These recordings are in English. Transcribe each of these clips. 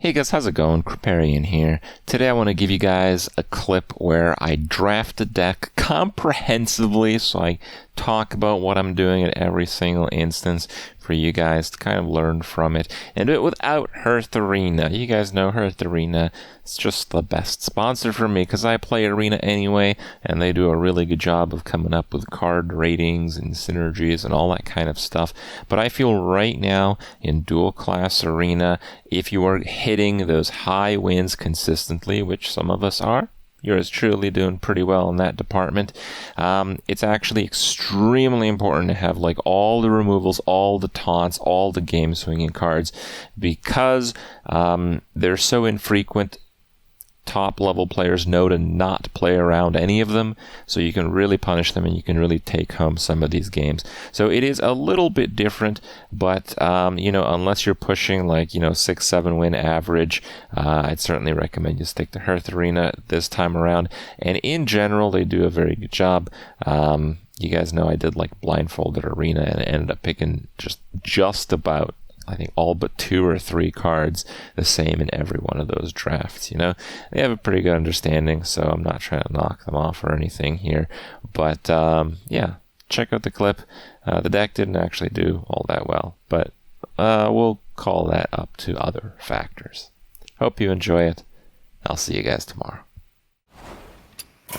Hey guys, how's it going? Kripparrian here. Today I want to give you guys a clip where I draft a deck comprehensively, so I talk about what I'm doing at every single instance for you guys to kind of learn from it, and do it without HearthArena. You guys know HearthArena. It's just the best sponsor for me because I play Arena anyway, and they do a really good job of coming up with card ratings and synergies and all that kind of stuff. But I feel right now in dual class Arena, if you are hitting those high wins consistently, which some of us are, yours truly doing pretty well in that department. It's actually extremely important to have like all the removals, all the taunts, all the game swinging cards, because they're so infrequent. Top level players know to not play around any of them, so you can really punish them and you can really take home some of these games. So it is a little bit different, but unless you're pushing like 6-7 win average, I'd certainly recommend you stick to HearthArena this time around. And in general, they do a very good job. You guys know I did like blindfolded Arena and ended up picking just about, I think, all but 2 or 3 cards the same in every one of those drafts. They have a pretty good understanding, so I'm not trying to knock them off or anything here. But yeah, check out the clip. The deck didn't actually do all that well, but we'll call that up to other factors. Hope you enjoy it. I'll see you guys tomorrow.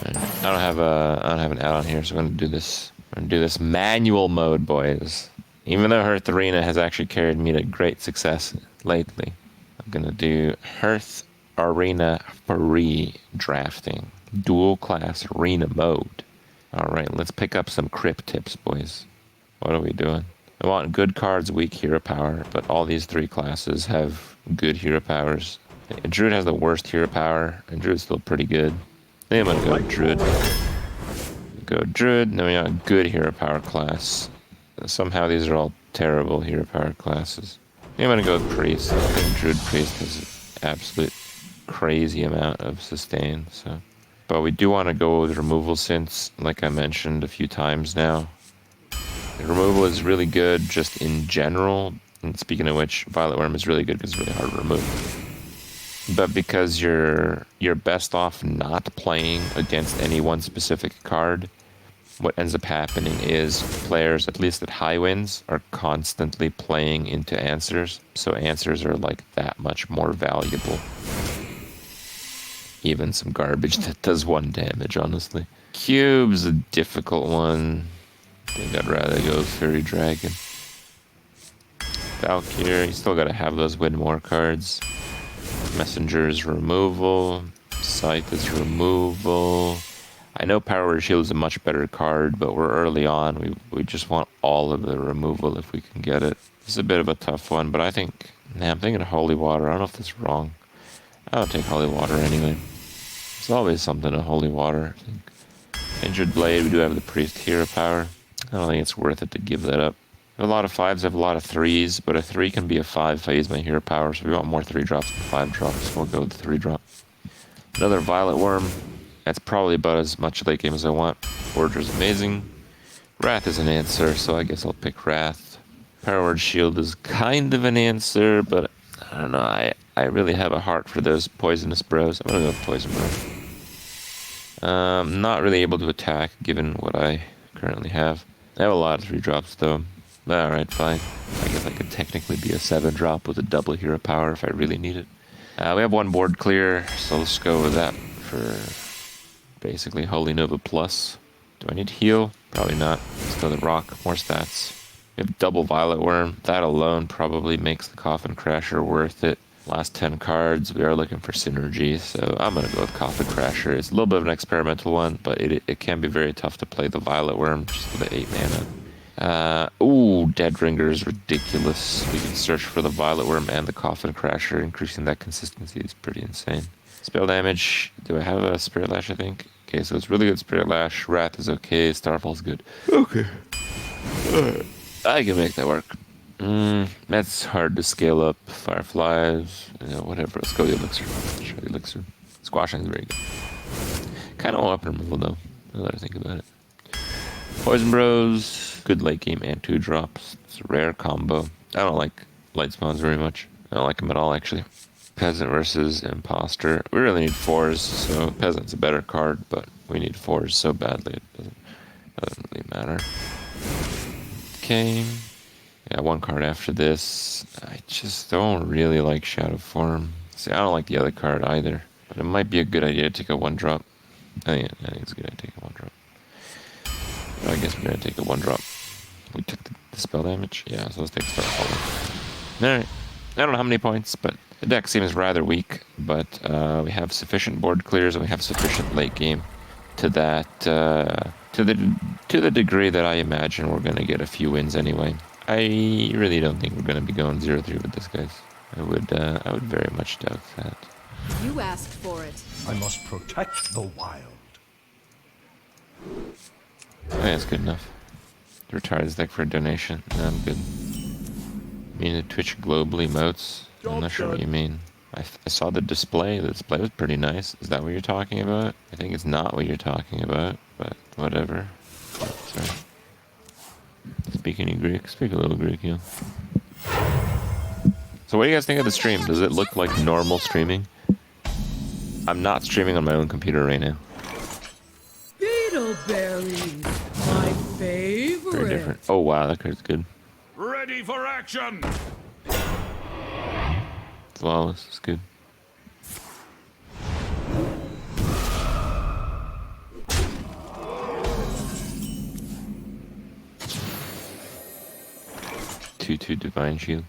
I don't have an add-on here, so I'm gonna do this. I'm gonna do this manual mode, boys. Even though HearthArena has actually carried me to great success lately, I'm going to do HearthArena free drafting, dual class arena mode. All right, let's pick up some Krip tips, boys. What are we doing? I want good cards, weak hero power, but all these 3 classes have good hero powers. Druid has the worst hero power, and Druid's still pretty good. Then I'm going to go Druid. Go Druid, then we got a good hero power class. Somehow these are all terrible hero power classes. I'm going to go with Priest. I think Druid Priest has an absolute crazy amount of sustain. But we do want to go with removal since, like I mentioned a few times now, the removal is really good just in general. And speaking of which, Violet Worm is really good because it's really hard to remove. But because you're best off not playing against any one specific card, what ends up happening is players, at least at high wins, are constantly playing into answers. So answers are like that much more valuable. Even some garbage that does 1 damage, honestly. Cube's a difficult one. I think I'd rather go with Fairy Dragon. Valkyrie, you still gotta have those win more cards. Messenger is removal. Scythe is removal. I know Power Word Shield is a much better card, but we're early on. We just want all of the removal if we can get it. It's a bit of a tough one, but I'm thinking of Holy Water. I don't know if that's wrong. I'll take Holy Water anyway. There's always something to Holy Water, I think. Injured Blade, we do have the Priest hero power. I don't think it's worth it to give that up. We have a lot of 5s, have a lot of 3s, but a 3 can be a 5 if I use my hero power, so we want more 3 drops than 5 drops. We'll go with the 3 drop. Another Violet Worm. That's probably about as much late game as I want. Forger's amazing. Wrath is an answer, so I guess I'll pick Wrath. Power Word Shield is kind of an answer, but I don't know. I really have a heart for those poisonous bros. I'm gonna go with Poison Bro. Not really able to attack given what I currently have. I have a lot of 3 drops though. Alright, fine. I guess I could technically be a 7 drop with a double hero power if I really need it. We have 1 board clear, so let's go with that for basically Holy Nova Plus. Do I need to heal? Probably not. Let's go to the Rock. More stats. We have double Violet Worm. That alone probably makes the Coffin Crasher worth it. Last 10 cards, we are looking for synergy, so I'm going to go with Coffin Crasher. It's a little bit of an experimental one, but it can be very tough to play the Violet Worm just with the 8 mana. Ooh, Dead Ringer is ridiculous. We can search for the Violet Worm and the Coffin Crasher. Increasing that consistency is pretty insane. Spell damage. Do I have a Spirit Lash, I think? Okay, so it's really good Spirit Lash. Wrath is okay. Starfall's good. Okay. I can make that work. That's hard to scale up. Fireflies, whatever. Let's go the Elixir. Try the Elixir. Squashing is very good. Kind of weapon removal, though. Now that I think about it. Poison Bros. Good late game and 2 drops. It's a rare combo. I don't like light spawns very much. I don't like them at all, actually. Peasant versus Imposter. We really need 4s, so Peasant's a better card, but we need 4s so badly it doesn't really matter. Okay. Yeah, 1 card after this. I just don't really like Shadow Form. See, I don't like the other card either, but it might be a good idea to take a 1-drop. I think it's a good idea to take a 1-drop. But I guess we're gonna take a 1-drop. We took the spell damage? Yeah, so let's take spell damage. Alright. I don't know how many points, but the deck seems rather weak, but we have sufficient board clears and we have sufficient late game to that, to the degree that I imagine we're gonna get a few wins anyway. I really don't think we're gonna be going 0-3 with this, guys. I would very much doubt that. You asked for it. I must protect the wild. I think that's good enough. To retire this deck for a donation. No, I'm good. You mean the Twitch globally emotes? I'm not sure what you mean. I saw the display. The display was pretty nice. Is that what you're talking about? I think it's not what you're talking about, but whatever. Sorry. Speak any Greek? Speak a little Greek, yeah. So what do you guys think of the stream? Does it look like normal streaming? I'm not streaming on my own computer right now. Beetleberries, my favorite. Very different. Oh wow, that card's good. Ready for action! Flawless, it's good. Two Divine Shield.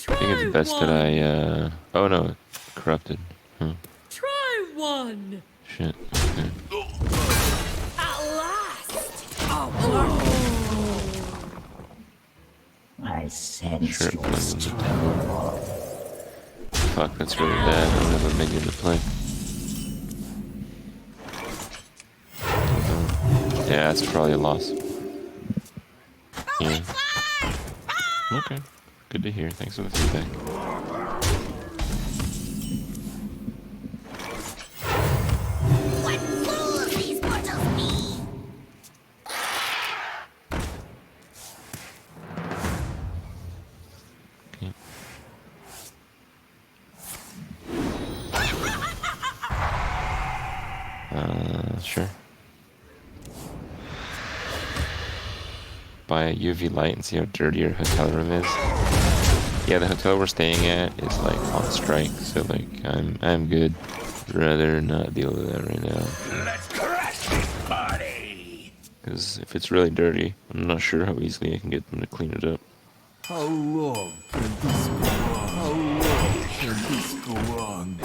I think it's best that I, oh no, corrupted. Huh. Try one. Shit, okay. At last. Oh. I sense Sure, your Devil. Fuck, that's really bad. I don't have a minion to play. Yeah, that's probably a loss. Yeah. Okay. Good to hear. Thanks for the feedback. What fools these mortals be! Okay. Sure. Buy a UV light and see how dirty your hotel room is. Yeah, the hotel we're staying at is like on strike, so like I'm good. I'd rather not deal with that right now. Let's crash this party! Because if it's really dirty, I'm not sure how easily I can get them to clean it up. How long can this go on? How long can this go on?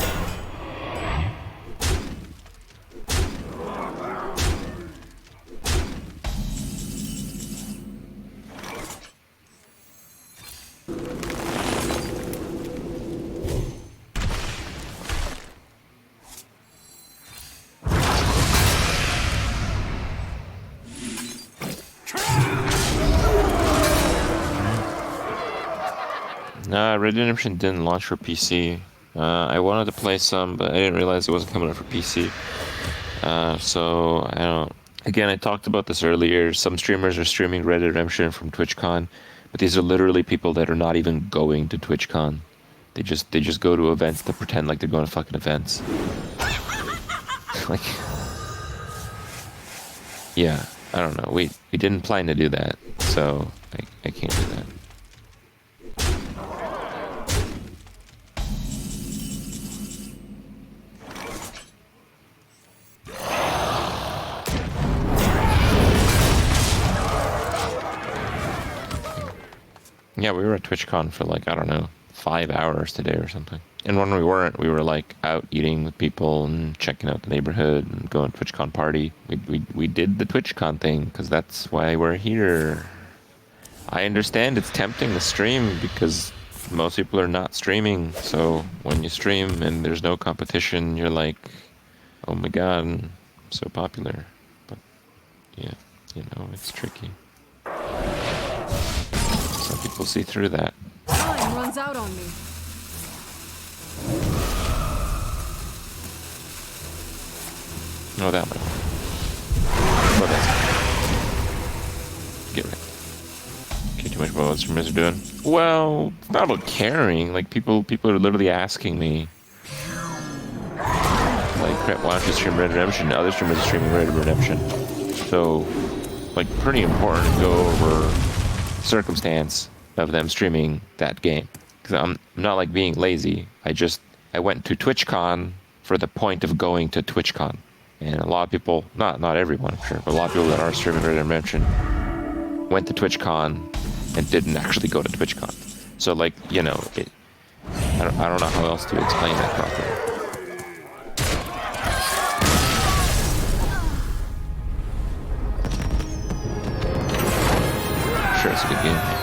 Nah, Red Dead Redemption didn't launch for PC. I wanted to play some, but I didn't realize it wasn't coming out for PC. So, I don't... Again, I talked about this earlier. Some streamers are streaming Red Dead Redemption from TwitchCon, but these are literally people that are not even going to TwitchCon. They just go to events to pretend like they're going to fucking events. Like... Yeah, I don't know. We didn't plan to do that, so I can't do that. Yeah, we were at TwitchCon for like, I don't know, 5 hours today or something. And when we weren't, we were like out eating with people and checking out the neighborhood and going to TwitchCon party. We did the TwitchCon thing because that's why we're here. I understand it's tempting to stream because most people are not streaming. So when you stream and there's no competition, you're like, oh my god, I'm so popular. But yeah, you know, it's tricky. Some people see through that. Time runs out on me. Oh, that one. Oh, that's... Get right. Okay, too much about what streamers are doing. Well, it's not about caring. Like, people are literally asking me, Crip, why don't you stream Red Dead Redemption? Other streamers are streaming Red Dead Redemption. So, like, pretty important to go over circumstance of them streaming that game. Because I'm not like being lazy. I went to TwitchCon for the point of going to TwitchCon. And a lot of people, not everyone, I'm sure, but a lot of people that are streaming Red Dead Redemption went to TwitchCon and didn't actually go to TwitchCon. So, like, you know, I don't know how else to explain that properly. Sure, it's a good game.